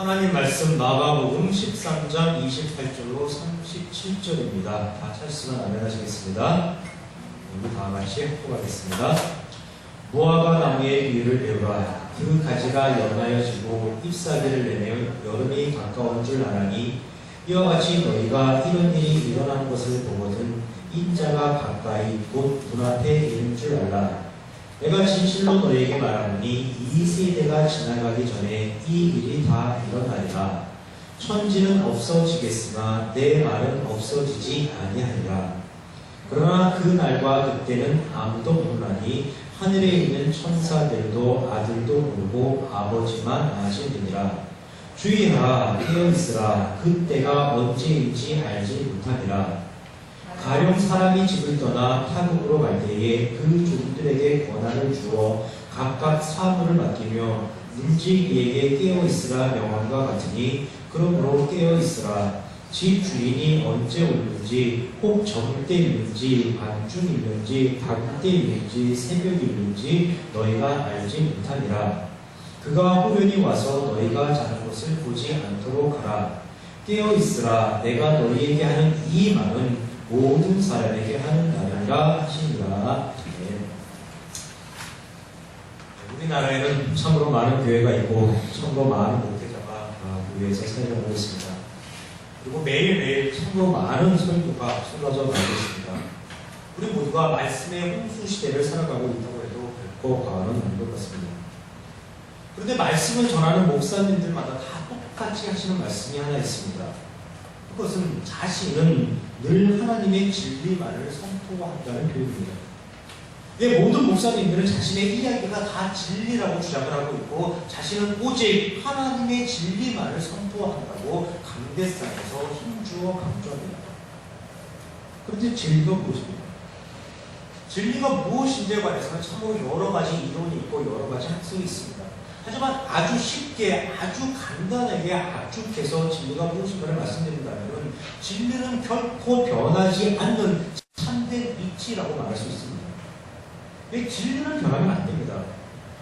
하나님 말씀 마가복음 13장 28절로 37절입니다. 다 찾으시면 아멘하시겠습니다. 우리 다 같이 합독하겠습니다. 무화과 나무의 비유를 배우라. 그 가지가 연하여지고 잎사귀를 내며 여름이 가까운 줄 아나니 이와 같이 너희가 이런 일이 일어나는 것을 보거든 인자가 가까이 곧 눈앞에 이른 줄 알라. 내가 진실로 너희에게 말하노니 이 세대가 지나가기 전에 이 일이 다 일어나리라. 천지는 없어지겠으나 내 말은 없어지지 아니하리라. 그러나 그 날과 그때는 아무도 모르나니 하늘에 있는 천사들도 아들도 모르고 아버지만 아시느니라. 주의하라, 깨어있으라. 그때가 언제인지 알지 못하니라. 가령 사람이 집을 떠나 타국으로 갈 때에 그 종들에게 권한을 주어 각각 사물을 맡기며 문지기에게 깨어있으라 명함과 같으니 그러므로 깨어있으라. 집 주인이 언제 오는지 혹 저물 때일는지 밤중일는지 밤 때일는지 새벽일는지 너희가 알지 못하니라. 그가 후련히 와서 너희가 자는 것을 보지 않도록 하라. 깨어있으라. 내가 너희에게 하는 이 말은 모든 사람에게 하는 말이라 하시니라. 네. 우리나라에는 참으로 많은 교회가 있고 참으로 많은 목회자가 교회에서 사역하고 있습니다. 그리고 매일매일 참으로 많은 설교가 쏟아져 나오고 있습니다. 우리 모두가 말씀의 홍수 시대를 살아가고 있다고 해도 결코 과언은 아닌 것 같습니다. 그런데 말씀을 전하는 목사님들마다 다 똑같이 하시는 말씀이 하나 있습니다. 그것은 자신은 늘 하나님의 진리만을 선포한다는 표현입니다. 모든 목사님들은 자신의 이야기가 다 진리라고 주장을 하고 있고 자신은 오직 하나님의 진리만을 선포한다고 강대상에서 힘주어 강조합니다. 그런데 진리가 무엇입니까? 진리가 무엇인지에 관해서는 참으로 여러 가지 이론이 있고 여러 가지 학설이 있습니다. 하지만 아주 쉽게, 아주 간단하게 압축해서 진리가 무엇인가를 말씀드린다면 진리는 결코 변하지 않는 참된 이치라고 말할 수 있습니다. 진리는 변하면 안 됩니다.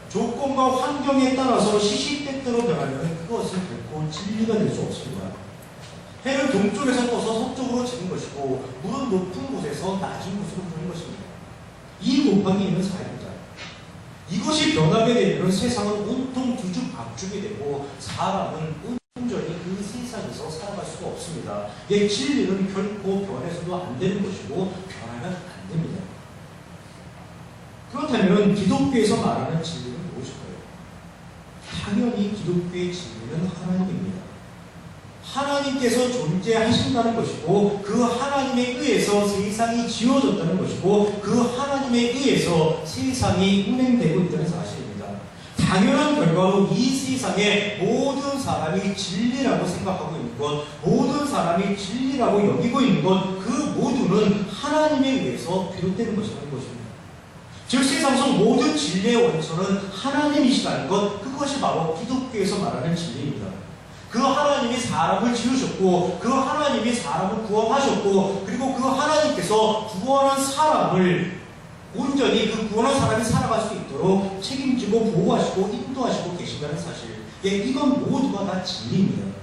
조건과 환경에 따라서 시시때때로 변하면 그것은 결코 진리가 될 수 없습니다. 해는 동쪽에서 떠서 서쪽으로 지는 것이고 물은 높은 곳에서 낮은 곳으로 흐르는 것입니다. 2 곱하기 2는 4입니다. 이것이 변하게 되면 세상은 온통 뒤죽박죽이 되고 사람은 온전히 그 세상에서 살아갈 수가 없습니다. 진리는 결코 변해서도 안 되는 것이고 변하면 안 됩니다. 그렇다면 기독교에서 말하는 진리는 무엇일까요? 당연히 기독교의 진리는 하나님입니다. 하나님께서 존재하신다는 것이고 그 하나님에 의해서 세상이 지어졌다는 것이고 그 하나님에 의해서 세상이 운행되고 있다는 사실입니다. 당연한 결과로 이 세상에 모든 사람이 진리라고 생각하고 있는 것, 모든 사람이 진리라고 여기고 있는 것, 그 모두는 하나님에 의해서 비롯되는 것이라는 것입니다. 즉 세상에서 모든 진리의 원천은 하나님이시라는 것, 그것이 바로 기독교에서 말하는 진리입니다. 그 하나님이 사람을 지으셨고 그 하나님이 사람을 구원하셨고 그리고 그 하나님께서 구원한 사람을 온전히 그 구원한 사람이 살아갈 수 있도록 책임지고 보호하시고 인도하시고 계신다는 사실, 이건 모두가 다 진리입니다.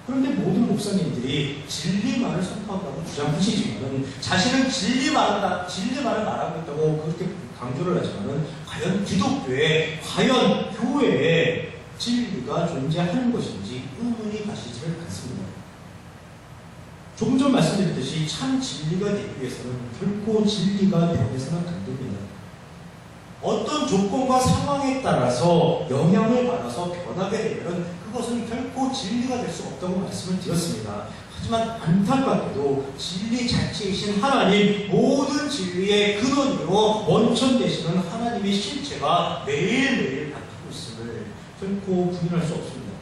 그런데 모든 목사님들이 진리만을 선포한다고 주장하시지만 자신은 진리만을 말하고 있다고 그렇게 강조를 하지만 과연 기독교에, 과연 교회에 진리가 존재하는 것인지 의문이 가시지를 않습니다. 조금 전 말씀드렸듯이 참 진리가 되기 위해서는 결코 진리가 변해서는 안 됩니다. 어떤 조건과 상황에 따라서 영향을 받아서 변하게 되면 그것은 결코 진리가 될 수 없다고 말씀을 드렸습니다. 하지만 안타깝게도 진리 자체이신 하나님, 모든 진리의 근원이요 원천 되시는 하나님의 실체가 매일매일 바뀌고 있음을 결코 부인할 수 없습니다.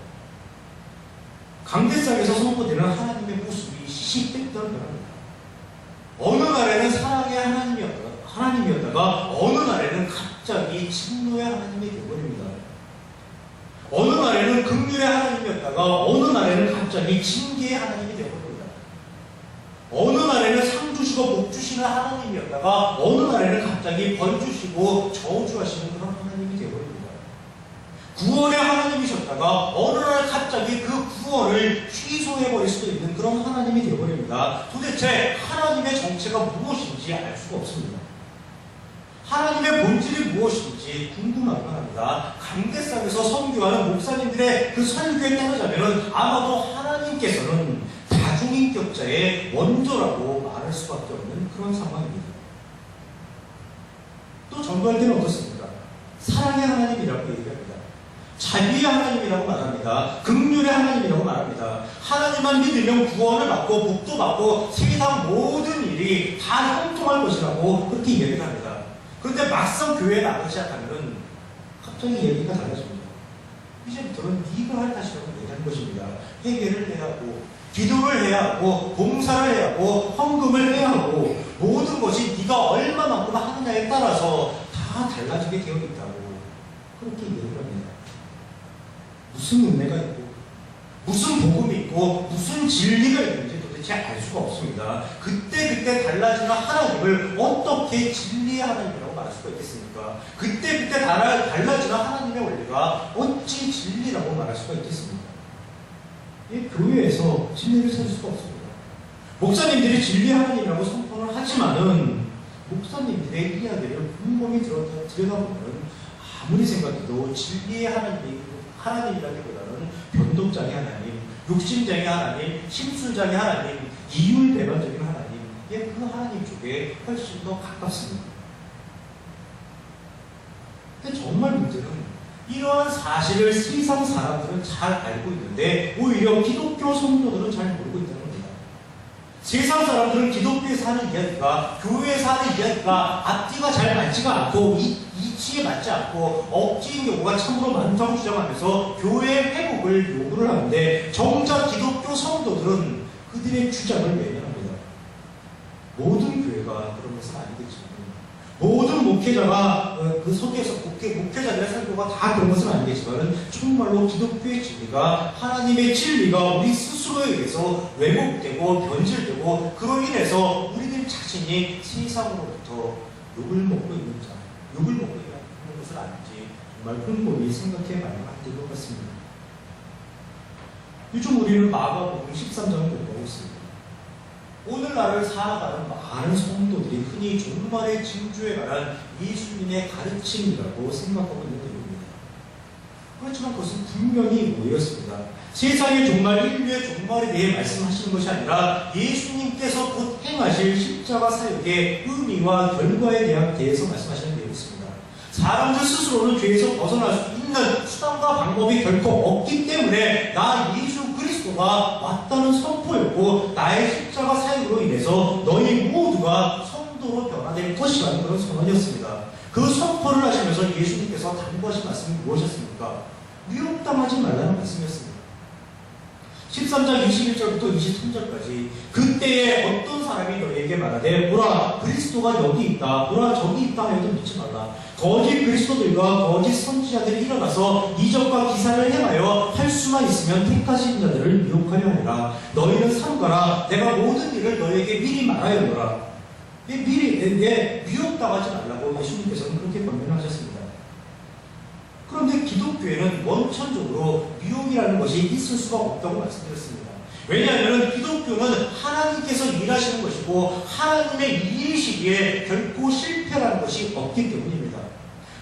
강대상에서 선포되는 하나님의 모습이 시시때때로 변합니다. 어느 날에는 사랑의 하나님이었다가 어느 날에는 갑자기 진노의 하나님이 되어버립니다. 어느 날에는 긍휼의 하나님이었다가 어느 날에는 갑자기 징계의 하나님이 되어버립니다. 어느 날에는 상 주시고 복 주시는 하나님이었다가 어느 날에는 갑자기 벌 주시고 저주하시는 그런 하나님이 되어버립니다. 구원의 하나님이셨다가 교회가 어느 날 갑자기 그 구원을 취소해버릴 수도 있는 그런 하나님이 되어버립니다. 도대체 하나님의 정체가 무엇인지 알 수가 없습니다. 하나님의 본질이 무엇인지 궁금하기만 합니다. 강대상에서 선교하는 목사님들의 그 설교에 따르자면 아마도 하나님께서는 다중인격자의 원조라고 말할 수밖에 없는 그런 상황입니다. 또 전도할 때는 어떻습니까? 사랑의 하나님이라고 얘기합니다. 자비의 하나님이라고 말합니다. 긍휼의 하나님이라고 말합니다. 하나님만 믿으면 구원을 받고 복도 받고 세상 모든 일이 다 형통할 것이라고 그렇게 얘기를 합니다. 그런데 막상 교회에 나가기 시작하면 갑자기 얘기가 달라집니다. 이제부터는 네가 할 것이라고 얘기하는 것입니다. 회개를 해야 하고 기도를 해야 하고 봉사를 해야 하고 헌금을 해야 하고 모든 것이 네가 얼마만큼 하느냐에 따라서 다 달라지게 되어 있다고 그렇게 얘기를 합니다. 무슨 은혜가 있고 무슨 복음이 있고 무슨 진리가 있는지 도대체 알 수가 없습니다. 그때 달라지는 하나님을 어떻게 진리의 하나님이라고 말할 수가 있겠습니까? 그때 달라지는 하나님의 원리가 어찌 진리라고 말할 수가 있겠습니까? 이 교회에서 진리를 찾을 수가 없습니다. 목사님들이 진리의 하나님이라고 선포를 하지만은 목사님들의 이야기를 곰곰이 들여다보면 아무리 생각해도 진리의 하나님이라기보다는 변덕장의 하나님, 욕심장의 하나님, 심술장의 하나님, 이율배반적인 하나님, 그 하나님 쪽에 훨씬 더 가깝습니다. 근데 정말 문제는 이러한 사실을 세상 사람들은 잘 알고 있는데 오히려 기독교 성도들은 잘 모르고 있다는 겁니다. 세상 사람들은 기독교에서 하는 이야기가 교회에서 하는 이야기가 앞뒤가 잘 맞지가 않고 이치에 맞지 않고 억지인 경우가 참으로 많다고 주장하면서 교회의 회복을 요구를 하는데 정작 기독교 성도들은 그들의 주장을 외면합니다. 모든 교회가 그런 것은 아니겠지만 모든 목회자가 그 속에서 목회자들의 설교가 다 그런 것은 아니겠지만 정말로 기독교의 진리가 하나님의 진리가 우리 스스로에 의해서 왜곡되고 변질되고 그로 인해서 우리들 자신이 세상으로부터 욕을 먹고 있는 것은 아닌지 정말 곰곰이 생각해 봐야 할 것 같습니다. 요즘 우리는 마가복음 13장을 공부하고 있습니다. 오늘날을 살아가는 많은 성도들이 흔히 종말의 징조에 관한 예수님의 가르침이라고 생각하고 있는 내용입니다. 그렇지만 그것은 분명히 오해였습니다. 세상의 종말, 인류의 종말에 대해 말씀하시는 것이 아니라 예수님께서 곧 행하실 십자가 사역의 의미와 결과에 대해서 말씀하시는 내용이었습니다. 사람들 스스로는 죄에서 벗어날 수 있는 수단과 방법이 결코 없기 때문에 나 예수 그리스도가 왔다는 선포였고 나의 십자가 사역으로 인해서 너희 모두가 성도로 변화될 것이라는 그런 선언이었습니다. 그 선포를 하시면서 예수님께서 당부하신 말씀이 무엇이었습니까? 미혹당하지 말라는 말씀이었습니다. 13장 21절부터 23절까지 그때에 어떤 사람이 너희에게 말하되 보라 그리스도가 여기 있다 보라 저기 있다 해도 믿지 말라. 거짓 그리스도들과 거짓 선지자들이 일어나서 이적과 기사를 행하여 할 수만 있으면 택하신 자들을 미혹하려 하니라. 너희는 삼가라. 내가 모든 일을 너희에게 미리 말하였노라. 미리 미혹당하지 말라고 예수님께서는 그렇게 권면하셨습니다. 그런데 기독교에는 원천적으로 미혹이라는 것이 있을 수가 없다고 말씀드렸습니다. 왜냐하면 기독교는 하나님께서 일하시는 것이고 하나님의 일이시기에 결코 실패라는 것이 없기 때문입니다.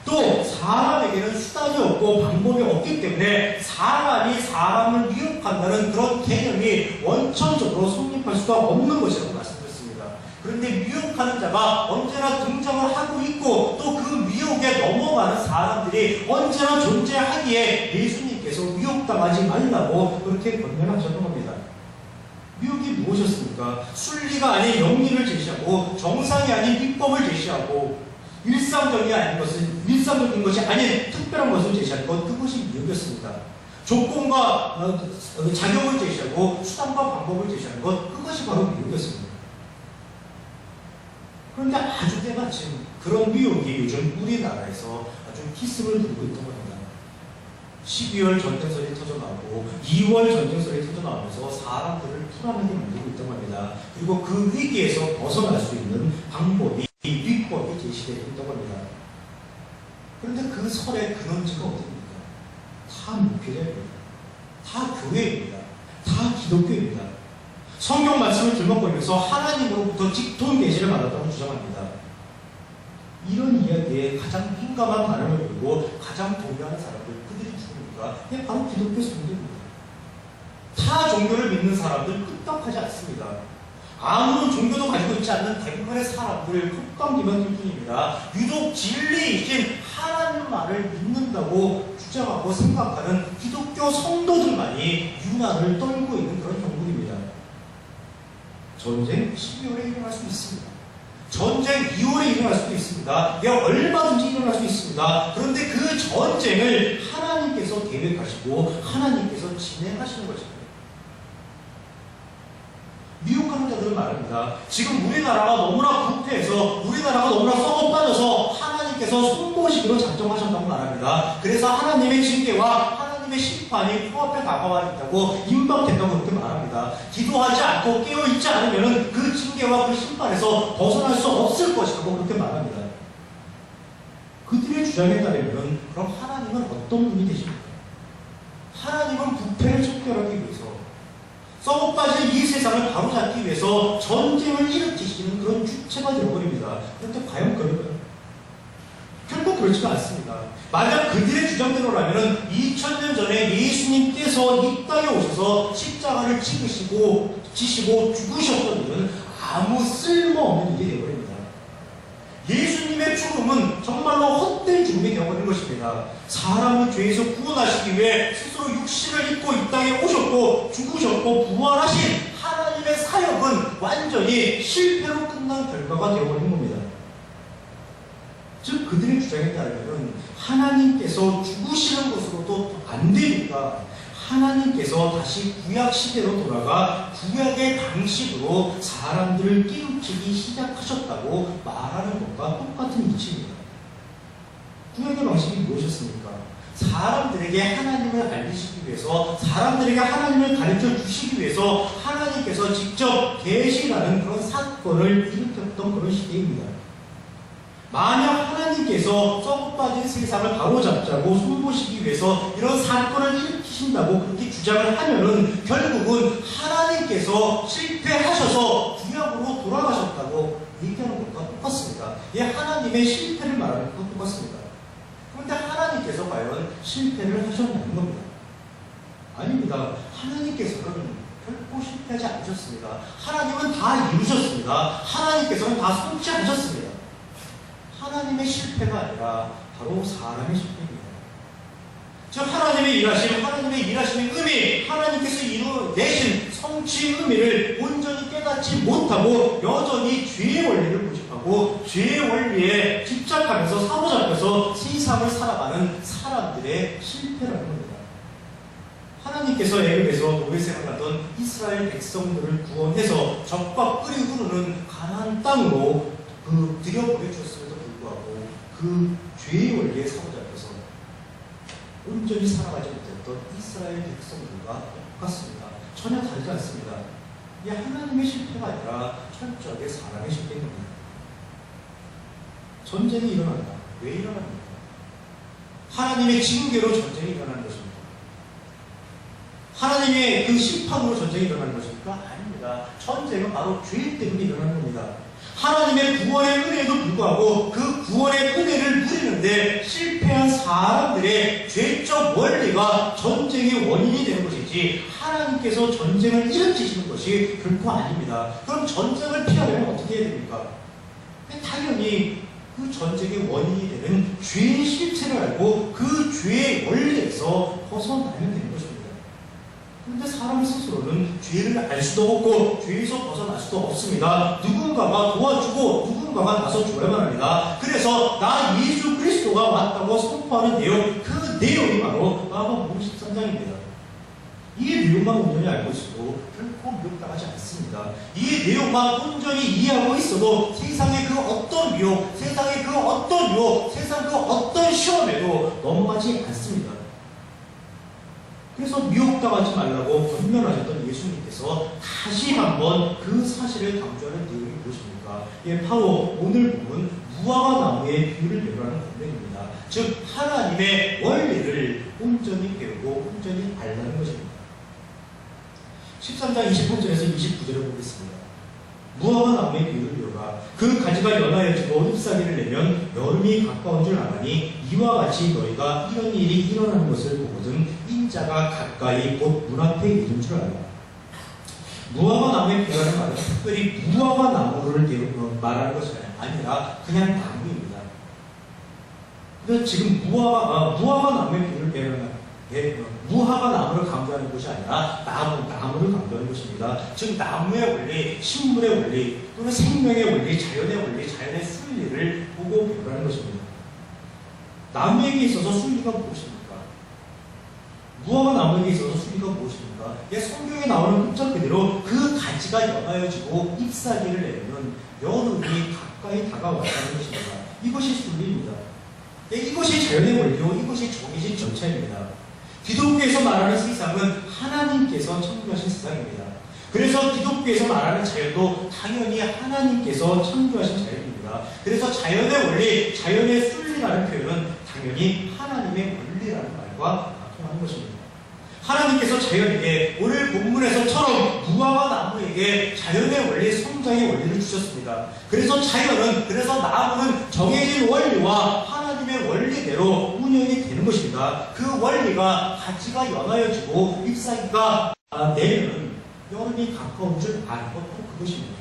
또 사람에게는 수단이 없고 방법이 없기 때문에 사람이 사람을 미혹한다는 그런 개념이 원천적으로 성립할 수가 없는 것이라고 말씀드렸습니다. 그런데 미혹하는 자가 언제나 등장을 하고 있고 또 그 미혹에 넘어가는 사람들이 언제나 존재하기에 예수님께서 미혹당하지 말라고 그렇게 권면하셨던 겁니다. 미혹이 무엇이었습니까? 순리가 아닌 영리를 제시하고 정상이 아닌 비법을 제시하고 일상적인 것이 아닌 특별한 것을 제시하는 것, 그것이 미혹이었습니다. 조건과 작용을 제시하고 수단과 방법을 제시하는 것, 그것이 바로 미혹이었습니다. 그런데 아주 때마침 그런 미혹이 요즘 우리나라에서 아주 기승을 부리고 있던 겁니다. 12월 전쟁설이 터져나오고 2월 전쟁설이 터져나오면서 사람들을 불안하게 만들고 있던 겁니다. 그리고 그 위기에서 벗어날 수 있는 방법이, 비법이 제시되고 있던 겁니다. 그런데 그 설의 근원지가 어디입니까? 다 목회자입니다. 다 교회입니다. 다 기독교입니다. 성경 말씀을 들먹거리면서 하나님으로부터 직통 계시를 받았다고 주장합니다. 이런 이야기에 가장 민감한 반응을 보이고 가장 동의하는 사람들, 그들이 누굽니까? 그냥 바로 기독교 성도입니다. 타 종교를 믿는 사람들 끄떡하지 않습니다. 아무런 종교도 가지고 있지 않는 대부분의 사람들 흑감기만 들 뿐입니다. 유독 진리이신 하나님만을 믿는다고 주장하고 생각하는 기독교 성도들만이 유난을 떨고 있는 그런 형국입니다. 전쟁 12월에 일어날 수 있습니다. 전쟁 2월에 일어날 수도 있습니다. 얼마든지 일어날 수 있습니다. 그런데 그 전쟁을 하나님께서 계획하시고 하나님께서 진행하시는 것입니다. 미혹하는 자들은 말합니다. 지금 우리나라가 너무나 부패해서 우리나라가 너무나 썩어 빠져서 하나님께서 손보시기로 작정하셨다고 말합니다. 그래서 하나님의 징계와 하나님의 심판이 코앞에 다가와 있다고 임박했다고 그렇게 말합니다. 기도하지 않고 깨어있지 않으면 그 징계와 그 심판에서 벗어날 수 없을 것이라고 그렇게 말합니다. 그들의 주장에 따르면 그럼 하나님은 어떤 분이 되십니까? 하나님은 부패를 척결하기 위해서 썩어 빠진 이 세상을 바로잡기 위해서 전쟁을 일으키시는 그런 주체가 되어버립니다. 그런데 과연 그럴까요? 결국 그렇지가 않습니다. 만약 그들의 주장대로라면 2000년 전에 예수님께서 이 땅에 오셔서 십자가를 지시고 죽으셨던 일은 아무 쓸모없는 일이 되어버립니다. 예수님의 죽음은 정말로 헛된 죽음이 되어버린 것입니다. 사람을 죄에서 구원하시기 위해 스스로 육신을 입고 이 땅에 오셨고 죽으셨고 부활하신 하나님의 사역은 완전히 실패로 끝난 결과가 되어버린 겁니다. 즉 그들의 주장에 따르면 하나님께서 죽으시는 것으로도 안 되니까 하나님께서 다시 구약 시대로 돌아가 구약의 방식으로 사람들을 깨우치기 시작하셨다고 말하는 것과 똑같은 이치입니다. 구약의 방식이 무엇이었습니까? 사람들에게 하나님을 알리시기 위해서, 사람들에게 하나님을 가르쳐 주시기 위해서 하나님께서 직접 계시라는 그런 사건을 일으켰던 그런 시대입니다. 만약 하나님께서 썩어 빠진 세상을 바로잡자고 손보시기 위해서 이런 사건을 일으키신다고 그렇게 주장을 하면은 결국은 하나님께서 실패하셔서 구약으로 돌아가셨다고 얘기하는 것과 똑같습니다. 하나님의 실패를 말하는 것과 똑같습니다. 그런데 하나님께서 과연 실패를 하셨냐는 겁니다. 아닙니다. 하나님께서는 결코 실패하지 않으셨습니다. 하나님은 다 이루셨습니다. 하나님께서는 다 성취하셨습니다. 하나님의 실패가 아니라 바로 사람의 실패입니다. 즉 하나님의 일하심의 의미, 하나님께서 이루내신 성취의 의미를 온전히 깨닫지 못하고 여전히 죄의 원리를 고집하고 죄의 원리에 집착하면서 사로잡혀서 세상을 살아가는 사람들의 실패라는 겁니다. 하나님께서 애굽에서 노예생활하던 이스라엘 백성들을 구원해서 적과 꿀이 흐르는 가나안 땅으로 들여보내주셨음에도 불구하고 그 죄의 원리에 사로잡혀서 온전히 살아가지 못했던 이스라엘 백성들과 똑같습니다. 전혀 다르지 않습니다. 이게 하나님의 실패가 아니라 철저하게 사람의 실패입니다. 전쟁이 일어난다. 왜 일어납니까? 하나님의 징계로 전쟁이 일어나는 것입니다. 하나님의 그 심판으로 전쟁이 일어나는 것입니까? 아닙니다. 전쟁은 바로 죄 때문에 일어나는 겁니다. 하나님의 구원의 은혜에도 불구하고 그 구원의 은혜를 누리는데 실패한 사람들의 죄적 원리가 전쟁의 원인이 되는 것이지 하나님께서 전쟁을 일으키시는 것이 결코 아닙니다. 그럼 전쟁을 피하려면 어떻게 해야 됩니까? 당연히 그 전쟁의 원인이 되는 죄의 실체를 알고 그 죄의 원리에서 벗어나면 되는 것입니다. 그런데 사람 스스로는 죄를 알 수도 없고 죄에서 벗어날 수도 없습니다. 누군가가 도와주고 누군가가 나서줘야만 합니다. 그래서 나 예수 그리스도가 왔다고 선포하는 내용, 그 내용이 바로 마가복음 13장입니다. 이 내용만 온전히 알고 있어도 결코 미혹당하지 않습니다. 이 내용만 온전히 이해하고 있어도 세상의 그 어떤 미혹, 세상의 그 어떤 유혹, 세상 그 어떤 시험에도 넘어가지 않습니다. 그래서 미혹당하지 말라고 권면하셨던 예수님께서 다시 한번 그 사실을 강조하는 내용이 무엇입니까? 바로 오늘 보면 무화과 나무의 비유를 배우라는 권면입니다. 즉 하나님의 원리를 온전히 배우고 온전히 알라는 것입니다. 13장 28절에서 29절을 보겠습니다. 무화과 나무의 비유를 이어가 그 가지가 연하여지고 잎사귀를 내면 여름이 가까운 줄 아나니 이와 같이 너희가 이런 일이 일어나는 것을 보거든 인자가 가까이 곧 문 앞에 이른 줄 알라. 무화과 나무의 비유라는 말은 특별히 무화과 나무를 말하는 것이 아니라 그냥 나무입니다. 그래서 지금 무화과 나무의 비유를 배우는 무화과 나무를 강조하는 것이 아니라 나무를 강조하는 것입니다. 즉 나무의 원리, 식물의 원리, 또는 생명의 원리, 자연의 원리, 자연의 순리를 보고 배우라는 것입니다. 나무에게 있어서 순리가 무엇입니까? 무화과 나무에게 있어서 순리가 무엇입니까? 성경에 나오는 문자 그대로 그 가지가 연하여지고 잎사귀를 내면 여름이 가까이 다가왔다는 것입니다. 이것이 순리입니다. 이것이 자연의 원리요, 이것이 정해진 절차입니다. 기독교에서 말하는 세상은 하나님께서 창조하신 세상입니다. 그래서 기독교에서 말하는 자연도 당연히 하나님께서 창조하신 자연입니다. 그래서 자연의 원리, 자연의 순리라는 표현은 당연히 하나님의 원리라는 말과 통하는 것입니다. 하나님께서 자연에게 오늘 본문에서처럼 무화과 나무에게 자연의 원리, 성장의 원리를 주셨습니다. 그래서 나무는 정해진 원리와 하나님의 원리대로 운영이 되는 것입니다. 그 원리가 가지가 연하여지고 잎사귀가 내리는 여름이 가까운 줄 아는 것 그것입니다.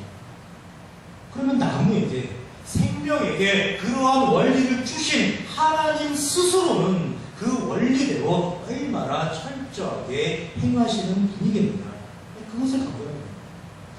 그러면 나무에게, 생명에게 그러한 원리를 주신 하나님 스스로는 그 원리대로 얼마나 철저하게 행하시는 분이겠느냐. 그것을 강조합니다.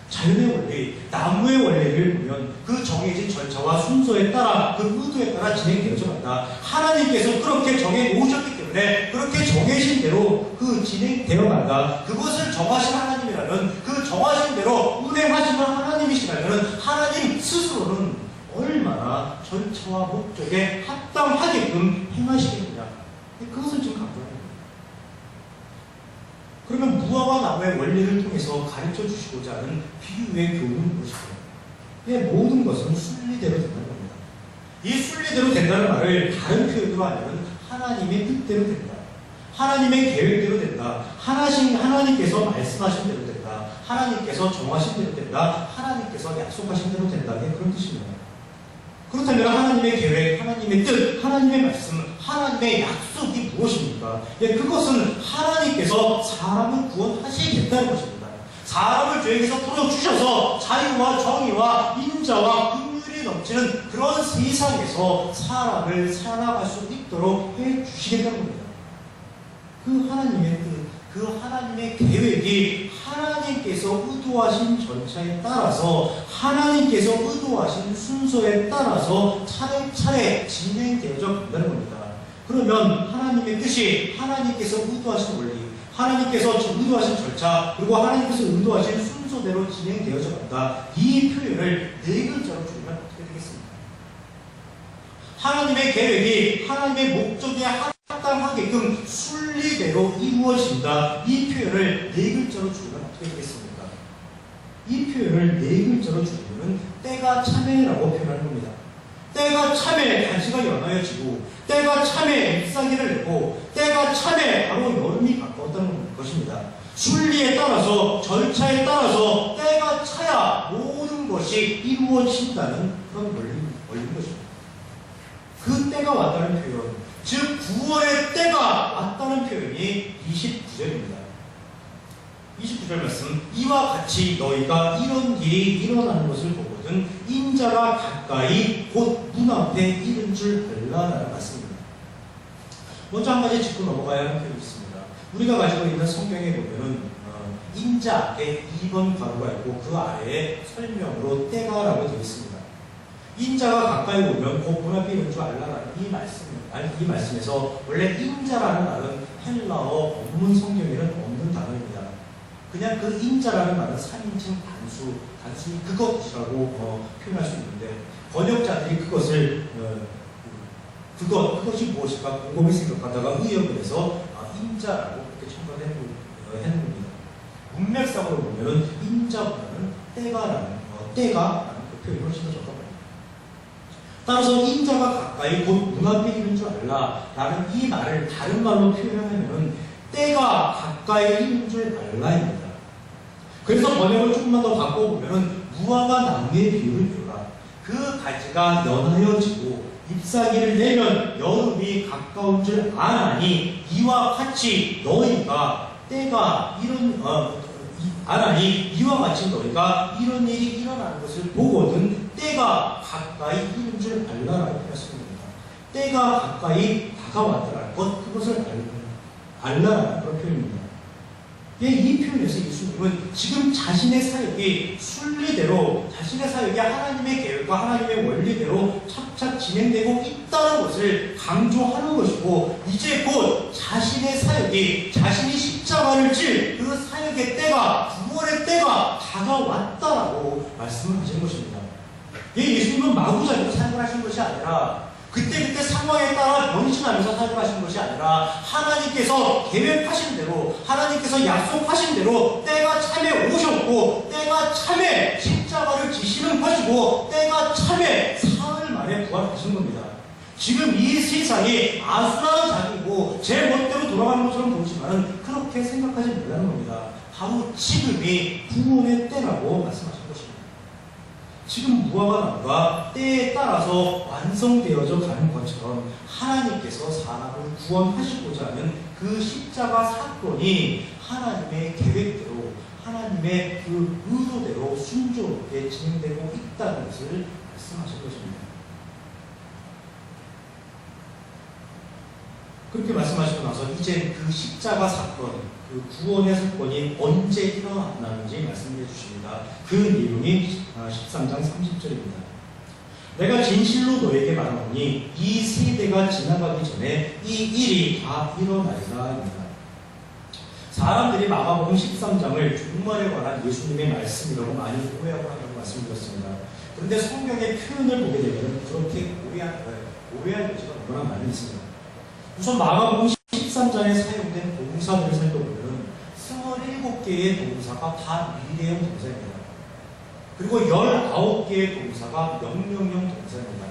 자연의 원리, 나무의 원리를 보면 그 정해진 절차와 순서에 따라, 그 의도에 따라 진행되어져 간다. 하나님께서 그렇게 정해 놓으셨기 때문에 그렇게 정해진 대로 그 진행되어 간다. 그것을 정하신 하나님이라면, 그 정하신 대로 운행하시는 하나님이시라면 하나님 스스로는 얼마나 절차와 목적에 합당하게끔 행하시겠느냐. 그것을 지금 강조합니다. 그러면 무화과 나무의 원리를 통해서 가르쳐 주시고자 하는 비유의 교훈은 무엇일까요? 모든 것은 순리대로 된다는 겁니다. 이 순리대로 된다는 말을 다른 표현으로 하면 하나님의 뜻대로 된다. 하나님의 계획대로 된다. 하나님께서 말씀하신 대로 된다. 하나님께서 정하신 대로 된다. 하나님께서 약속하신 대로 된다. 그런 뜻입니다. 그렇다면 하나님의 계획, 하나님의 뜻, 하나님의 말씀, 하나님의 약속이 무엇입니까? 그것은 하나님께서 사람을 구원하시겠다는 것입니다. 사람을 죄에서 풀어주셔서 자유와 정의와 인자와 긍휼이 넘치는 그런 세상에서 사람을 살아갈 수 있도록 해주시겠다는 겁니다. 그 하나님의 뜻, 그 하나님의 계획이 하나님께서 의도하신 절차에 따라서, 하나님께서 의도하신 순서에 따라서 차례차례 진행되어져 간다는 겁니다. 그러면 하나님의 뜻이, 하나님께서 의도하신 원리, 하나님께서 의도하신 절차, 그리고 하나님께서 의도하신 순서대로 진행되어져 간다. 이 표현을 네 글자로 줄이면 어떻게 되겠습니까? 하나님의 계획이 하나님의 목적에 합당하게끔 순리대로 이루어진다. 이 표현을 네 글자로 줄이면 어떻게 되겠습니까? 이 표현을 네 글자로 줄이면 때가 참회라고 표현하는 겁니다. 때가 참회, 가지가 연하여지고, 때가 참회, 잎사귀를 내고, 때가 참회, 바로 여름이 가까웠다는 것입니다. 순리에 따라서, 절차에 따라서 때가 차야 모든 것이 이루어진다는 그런 원리인 것입니다. 그 때가 왔다는 표현, 즉 구원의 때가 왔다는 표현이 29절입니다. 29절 말씀, 이와 같이 너희가 이런 일이 일어나는 것을 보거든 인자가 가까이 곧 문 앞에 이른 줄 알라라는 말씀입니다. 먼저 한 가지 짚고 넘어가야 하는 표현이 있습니다. 우리가 가지고 있는 성경에 보면은 인자 앞에 2번 괄호가 있고 그 아래에 설명으로 때가라고 되어 있습니다. 인자가 가까이 오면 곧 문 앞에 이른 줄 알라라는 이 말씀에서 원래 인자라는 말은 헬라어 원문 성경에는 없는 단어입니다. 그냥 그 인자라는 말은 3인칭 단순히 그것이라고 표현할 수 있는데, 번역자들이 그것을 그것이 무엇일까 곰곰이 생각하다가 의역을 해서 인자라고 그렇게 첨가를 해놓은 겁니다. 문맥상으로 보면은 인자보다는 때가라는 그 표현이 훨씬 더 적합합니다. 따라서 인자가 가까이 곧 문 앞에 있는 줄 알라라는 이 말을 다른 말로 표현하면 때가 가까이 있는 줄 알라입니다. 그래서 번역을 조금만 더 바꿔보면은 무화과 나무의 비유를 비유라. 그 가지가 연하여 지고 잎사귀를 내면 여름이 가까운 줄 아나니 이와 같이 너희가 때가 아나니 이와 같이 너희가 이런 일이 일어나는 것을 보거든 때가 가까이 이른 줄 알라라고 했습니다. 때가 가까이 다가왔다라는 것, 그것을 알라라는 그런 표현입니다. 이 표현에서 예수님은 지금 자신의 사역이 순리대로, 자신의 사역이 하나님의 계획과 하나님의 원리대로 착착 진행되고 있다는 것을 강조하는 것이고, 이제 곧 자신의 사역이, 자신이 십자가를 질 그 사역의 때가, 구원의 때가 다가왔다라고 말씀을 하신 것입니다. 예수님은 마구잡이로 사역을 하신 것이 아니라 그때 상황에 따라 변신하면서 사역을 하신 것이 아니라 하나님께서 계획하신 대로, 하나님께서 약속하신 대로 때가 참에 오셨고 때가 참에 십자가를 지시는 것이고 때가 참에 사흘 만에 부활하신 겁니다. 지금 이 세상이 아수라는 자기고 제 멋대로 돌아가는 것처럼 보이지만 그렇게 생각하지 말라는 겁니다. 바로 지금이 구원의 때라고 말씀하신 것입니다. 지금 무화과 나무가 때에 따라서 완성되어져 가는 것처럼 하나님께서 사람을 구원하시고자 하는 그 십자가 사건이 하나님의 계획대로, 하나님의 그 의도대로 순조롭게 진행되고 있다는 것을 말씀하신 것입니다. 그렇게 말씀하시고 나서 이제 그 십자가 사건, 그 구원의 사건이 언제 일어났는지 말씀해 주십니다. 그 내용이 13장 30절입니다. 내가 진실로 너에게 말하노니 이 세대가 지나가기 전에 이 일이 다 일어나리라입니다. 사람들이 마가복음 13장을 종말에 관한 예수님의 말씀이라고 많이 오해하고 한다고 말씀드렸습니다. 그런데 성경의 표현을 보게 되면 그렇게 오해할 여지가 너무나 많이 있습니다. 우선 마가복음 13장에 사용된 동사들을 살펴보면 27개의 동사가 다 미래형 동사입니다. 그리고 19개의 동사가 명령형 동사입니다.